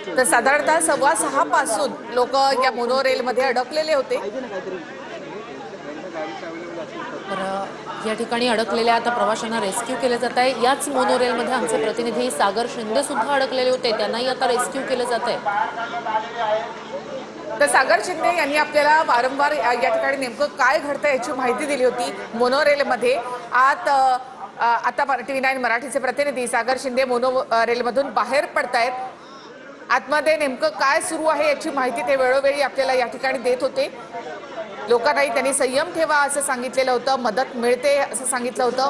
तर साधारणतः 6:15 पासून लोक या मोनोरेलमध्ये अडकलेले होते। तर या ठिकाणी अडकलेल्या आता प्रवाशांना रेस्क्यू केलं जात आहे। याच मोनोरेलमध्ये आमचे प्रतिनिधी सागर शिंदे सुद्धा अडकलेले होते, त्यांनाही आता रेस्क्यू केलं जात आहे। तर सागर शिंदे यांनी आपल्याला वारंवार या ठिकाणी नेमकं काय घडतंय याची माहिती दिली होती। मोनोरेलमध्ये आता TV9 मराठीचे प्रतिनिधी सागर शिंदे मोनोरेलमधून बाहेर पडतायत। आतमध्ये नेमकं काय सुरू आहे याची माहिती ते वेळोवेळी आपल्याला या ठिकाणी देत होते। लोकांनाही त्यांनी संयम ठेवा असं सांगितलेलं होतं, मदत मिळते असं सांगितलं होतं।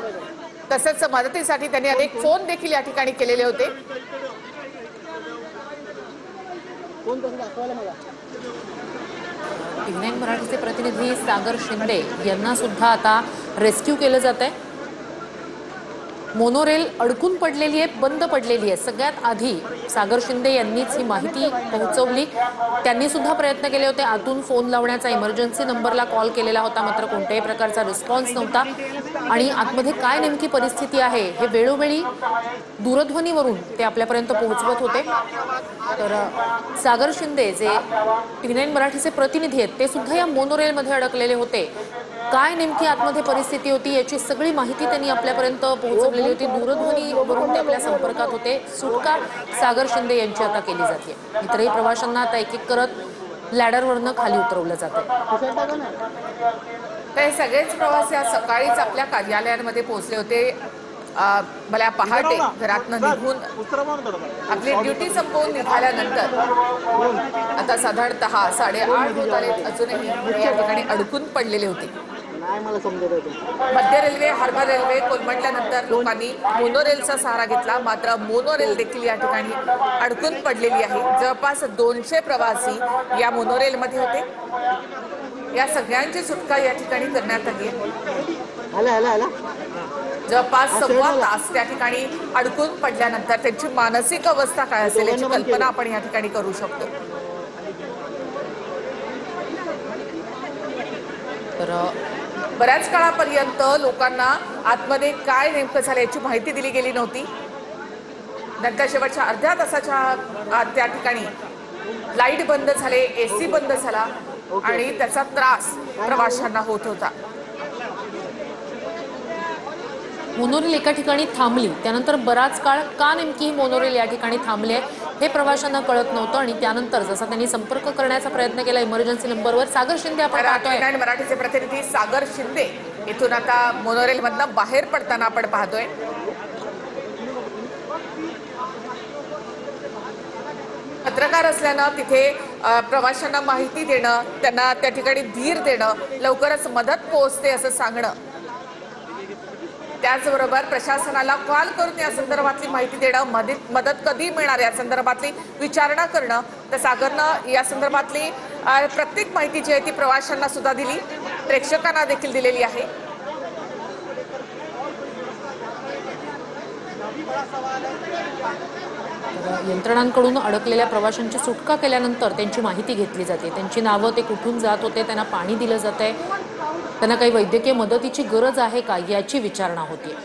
तसंच मदतीसाठी त्यांनी अनेक फोन देखील या ठिकाणी केलेले होते। TV9 मराठीचे प्रतिनिधी सागर शिंदे यांना सुद्धा आता रेस्क्यू केलं जात आहे। मोनोरेल अडकून पडलेली आहे, बंद पडलेली आहे। सगळ्यात आधी सागर शिंदे यांनीच ही माहिती पोहोचवली। त्यांनी सुद्धा प्रयत्न केले होते, आतून फोन लावण्याचा, इमर्जन्सी नंबरला कॉल केलेला होता, मात्र कोणत्याही प्रकारचा रिस्पॉन्स नव्हता। आणि आतमध्ये काय नेमकी परिस्थिती आहे हे वेळोवेळी दूरध्वनीवरून ते आपल्यापर्यंत पोहोचवत होते। तर सागर शिंदे जे TV9 मराठीचे प्रतिनिधी आहेत ते सुद्धा या मोनोरेलमध्ये अडकलेले होते। काय नेमकी आतमध्ये परिस्थिती होती याची सगळी माहिती त्यांनी आपल्यापर्यंत पोहोचवलेली होती। दूरध्वनीवरून ते आपल्या संपर्कात होते। सुटका सागर शिंदे यांची आता केली जाते। इतरही प्रवाशांना आता एक एक करत लॅडरवरनं खाली उतरवलं जातं। ते सगळेच प्रवासी आज सकाळीच आपल्या कार्यालयांमध्ये पोहोचले होते। मला पहाटे घरातनं निघून आपली ड्युटी संपवून निघाल्यानंतर आता साधारणतः 8:30 होत आलेत, अजूनही या ठिकाणी अडकून पडलेले होते। मध्य रेल्वे, हार्बर रेल्वे कोलमडल्यानंतर लोकांनी मोनोरेलचा सहारा घेतला, मात्र मोनोरेल देखील या ठिकाणी अडकून पडलेली आहे। जवळपास 200 प्रवासी या मोनोरेलमध्ये होते। या सगळ्यांची सुटका या ठिकाणी करण्यात आली आहे। जवळपास 1.25 तास त्या ठिकाणी अडकून पडल्यानंतर त्यांची मानसिक अवस्था काय असेल याची कल्पना आपण या ठिकाणी करू शकतो। तर बऱ्याच काळापर्यंत लोकांना आतमध्ये काय नेमकं झालं याची माहिती दिली गेली नव्हती। नंतर शेवटच्या अर्ध्या तासाच्या त्या ठिकाणी लाईट बंद झाले, AC बंद झाला आणि त्याचा त्रास प्रवाशांना होत होता। मोनोरेल एका ठिकाणी थांबली, त्यानंतर बराच काळ का नेमकी ही मोनोरेल या ठिकाणी थांबली आहे हे प्रवाशांना कळत नव्हतं। आणि त्यानंतर जसा त्यांनी संपर्क करण्याचा प्रयत्न केला इमर्जन्सी नंबरवर, सागर शिंदे आपण पाहतोय मराठीचे प्रतिनिधी सागर शिंदे इथून आता मोनोरेलमधनं बाहेर पडताना आपण पाहतोय। पत्रकार असल्यानं तिथे प्रवाशांना माहिती देणं, त्यांना त्या ठिकाणी धीर देणं, लवकरच मदत पोहोचते असं सांगणं, त्याचबरोबर प्रशासनाला कॉल करून या संदर्भातली माहिती देणं, मदत कधी मिळणार या संदर्भातली विचारणा करणं। तर सागरनं या संदर्भातली प्रत्येक माहिती जी आहे ती प्रवाशांना सुद्धा दिली, प्रेक्षकांना देखील दिलेली आहे। यंत्रणांकडून अडकलेल्या प्रवाशांची सुटका केल्यानंतर त्यांची माहिती घेतली जाते, त्यांची नावं, ते कुठून जात होते, त्यांना पाणी दिलं जातंय, त्यांना काही वैद्यकीय मदतीची गरज आहे का याची विचारणा होती।